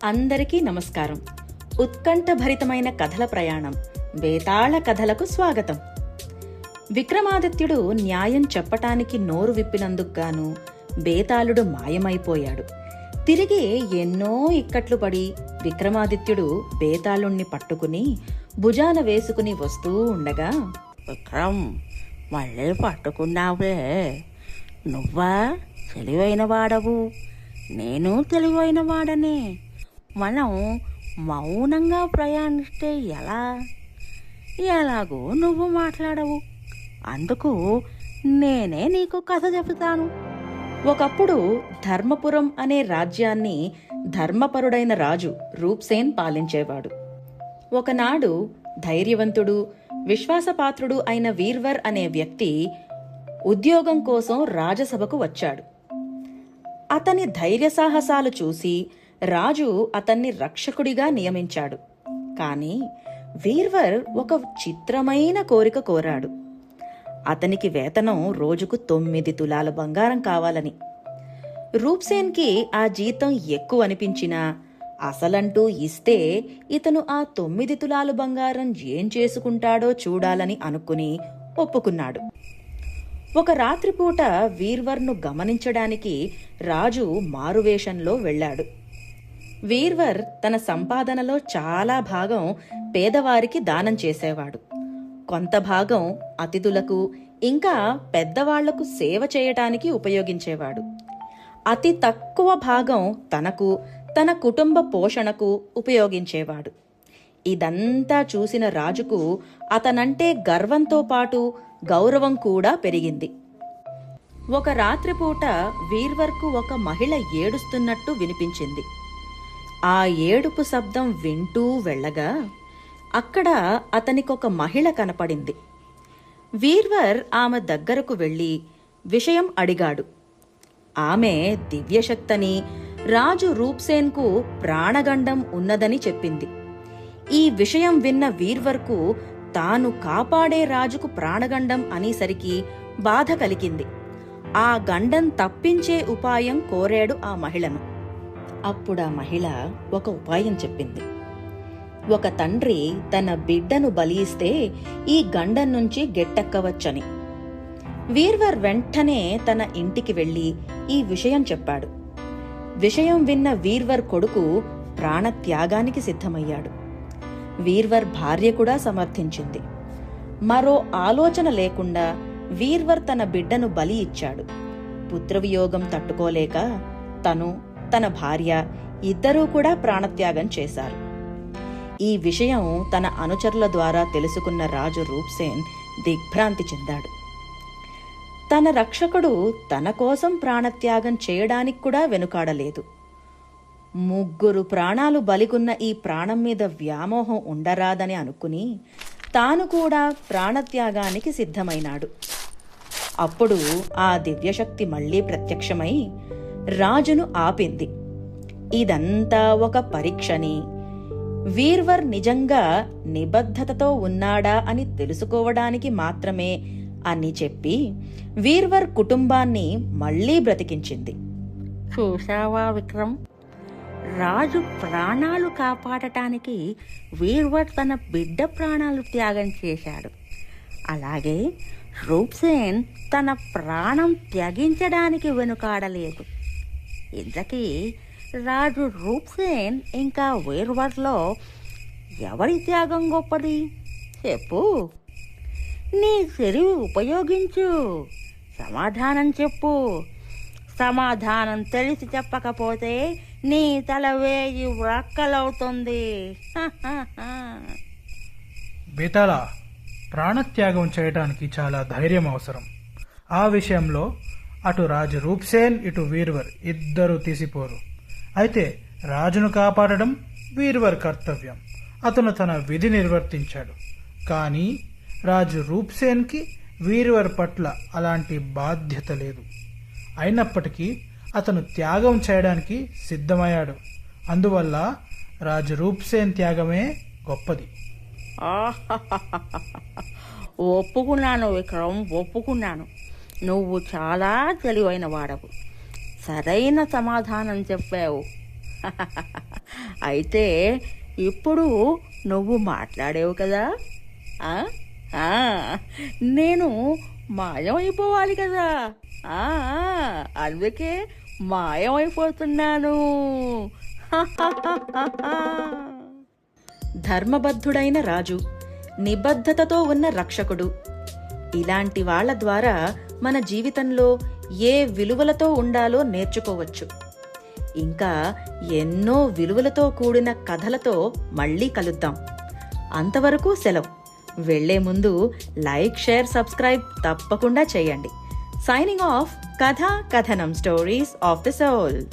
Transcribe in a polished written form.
అందరికీ నమస్కారం. ఉత్కంఠభరితమైన కథల ప్రయాణం బేతాళ కథలకు స్వాగతం. విక్రమాదిత్యుడు న్యాయం చెప్పటానికి నోరు విప్పినందుకుగాను బేతాళుడు మాయమైపోయాడు. తిరిగి ఎన్నో ఇక్కట్లు పడి విక్రమాదిత్యుడు బేతాళుణ్ణి పట్టుకుని భుజాన వేసుకుని వస్తూ ఉండగా, విక్రమ్, మళ్ళీ పట్టుకున్నావే. నువ్వా తెలివైన వాడవు, నేను తెలివైన వాడనే. మనం మౌనంగా ప్రయాణిస్తే ఎలాగో నువ్వు మాట్లాడవు, అందుకు నేనే నీకు కథ చెబుతాను. ఒకప్పుడు ధర్మపురం అనే రాజ్యాన్ని ధర్మపరుడైన రాజు రూప్సేన్ పాలించేవాడు. ఒకనాడు ధైర్యవంతుడు, విశ్వాసపాత్రుడు అయిన వీర్వర్ అనే వ్యక్తి ఉద్యోగం కోసం రాజసభకు వచ్చాడు. అతని ధైర్యసాహసాలు చూసి రాజు అతన్ని రక్షకుడిగా నియమించాడు. కాని వీర్వర్ ఒక చిత్రమైన కోరిక కోరాడు. అతనికి వేతనం రోజుకు 9 తులాల బంగారం కావాలని. రూప్సేన్కి ఆ జీతం ఎక్కువ అనిపించినా అసలంటూ ఇస్తే ఇతను ఆ 9 తులాల బంగారం ఏం చేసుకుంటాడో చూడాలని అనుకుని ఒప్పుకున్నాడు. ఒక రాత్రిపూట వీర్వర్ను గమనించడానికి రాజు మారువేషంలో వెళ్లాడు. వీర్వర్ తన సంపాదనలో చాలా భాగం పేదవారికి దానం చేసేవాడు. కొంత భాగం అతిథులకు ఇంకా పెద్దవాళ్లకు సేవ చేయటానికి ఉపయోగించేవాడు. అతి తక్కువ భాగం తనకు, తన కుటుంబ పోషణకు ఉపయోగించేవాడు. ఇదంతా చూసిన రాజుకు అతనంటే గర్వంతో పాటు గౌరవం కూడా పెరిగింది. ఒక రాత్రిపూట వీర్వర్కు ఒక మహిళ ఏడుస్తున్నట్టు వినిపించింది. ఆ ఏడుపు శబ్దం వింటూ వెళ్ళగా అక్కడ అతనికొక మహిళ కనపడింది. వీర్వర్ ఆమె దగ్గరకు వెళ్లి విషయం అడిగాడు. ఆమె దివ్యశక్తని, రాజు రూప్సేన్కు ప్రాణగండం ఉన్నదని చెప్పింది. ఈ విషయం విన్న వీర్వర్కు తాను కాపాడే రాజుకు ప్రాణగండం అనేసరికి బాధ కలిగింది. ఆ గండం తప్పించే ఉపాయం కోరాడు ఆ మహిళను. అప్పుడా మహిళ ఒక ఉపాయం చెప్పింది. ఒక తండ్రి తన బిడ్డను బలి ఇస్తే ఈ గండం నుంచి గెట్టెక్కవచ్చని. వీర్వర్ వెంటనే తన ఇంటికి వెళ్లి ఈ విషయం చెప్పాడు. విషయం విన్న వీర్వర్ కొడుకు ప్రాణత్యాగానికి సిద్ధమయ్యాడు. వీర్వర్ భార్య కూడా సమర్థించింది. మరో ఆలోచన లేకుండా వీర్వర్ తన బిడ్డను బలి ఇచ్చాడు. పుత్రవియోగం తట్టుకోలేక తను, తన భార్య ఇద్దరూ కూడా ప్రాణత్యాగం చేశారు. ఈ విషయం తన అనుచరుల ద్వారా తెలుసుకున్న రాజు రూప్సేన్ దిగ్భ్రాంతి చెందాడు. తన రక్షకుడు తన కోసం ప్రాణత్యాగం చేయడానికి కూడా వెనుకాడలేదు. 3 ప్రాణాలు బలికున్న ఈ ప్రాణం మీద వ్యామోహం ఉండరాదని అనుకుని తాను కూడా ప్రాణత్యాగానికి సిద్ధమైనాడు. అప్పుడు ఆ దివ్యశక్తి మళ్లీ ప్రత్యక్షమై రాజును ఆపింది. ఇదంతా ఒక పరీక్షని, వీర్వర్ నిజంగా నిబద్ధతతో ఉన్నాడా అని తెలుసుకోవడానికి మాత్రమే అని చెప్పి వీర్వర్ కుటుంబాన్ని మళ్లీ బ్రతికించింది. చూశావా విక్రమ్, రాజు ప్రాణాలు కాపాడటానికి వీర్వర్ తన బిడ్డ ప్రాణాలు త్యాగం చేశాడు. అలాగే రూప్సేన్ తన ప్రాణం త్యజించడానికి వెనుకాడలేదు. ఇంతకీ రాజు రూప్సేన్ ఇంకా వీర్వర్లో ఎవరి త్యాగం గొప్పది చెప్పు. నీ తెలివి ఉపయోగించు, సమాధానం చెప్పు. సమాధానం తెలిసి చెప్పకపోతే నీ తల వేయి వ్రక్కలవుతుంది. బేతాళ, ప్రాణత్యాగం చేయడానికి చాలా ధైర్యం అవసరం. ఆ విషయంలో అటు రాజు రూప్సేన్, ఇటు వీర్వర్ ఇద్దరూ తీసిపోరు. అయితే రాజును కాపాడడం వీర్వర్ కర్తవ్యం. అతను తన విధి నిర్వర్తించాడు. కానీ రాజు రూప్సేన్కి వీర్వర్ పట్ల అలాంటి బాధ్యత లేదు. అయినప్పటికీ అతను త్యాగం చేయడానికి సిద్ధమయ్యాడు. అందువల్ల రాజు రూప్సేన్ త్యాగమే గొప్పది. ఒప్పుకున్నాను విక్రమ్, ఒప్పుకున్నాను. నువ్వు చాలా తెలివైన వాడవు. సరైన సమాధానం చెప్పావు. అయితే ఇప్పుడు నువ్వు మాట్లాడేవు కదా ఆ ఆ, నేను మాయమైపోవాలి కదా ఆ, అందుకే మాయమైపోతున్నాను. ధర్మబద్ధుడైన రాజు, నిబద్ధతతో ఉన్న రక్షకుడు, ఇలాంటి వాళ్ళ ద్వారా మన జీవితంలో ఏ విలువలతో ఉండాలో నేర్చుకోవచ్చు. ఇంకా ఎన్నో విలువలతో కూడిన కథలతో మళ్ళీ కలుద్దాం. అంతవరకు సెలవు. వెళ్లే ముందు లైక్, షేర్, సబ్స్క్రైబ్ తప్పకుండా చేయండి. సైనింగ్ ఆఫ్, కథా కథనం, స్టోరీస్ ఆఫ్ ద సోల్.